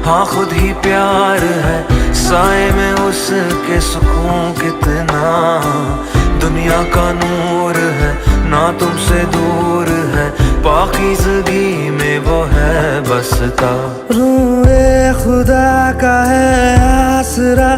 हाँ खुद ही प्यार है, साए में उसके सुकून कितना। दुनिया का नूर है, ना तुमसे दूर है, पाकीज़गी में वो है बसता। रूए खुदा का है आसरा।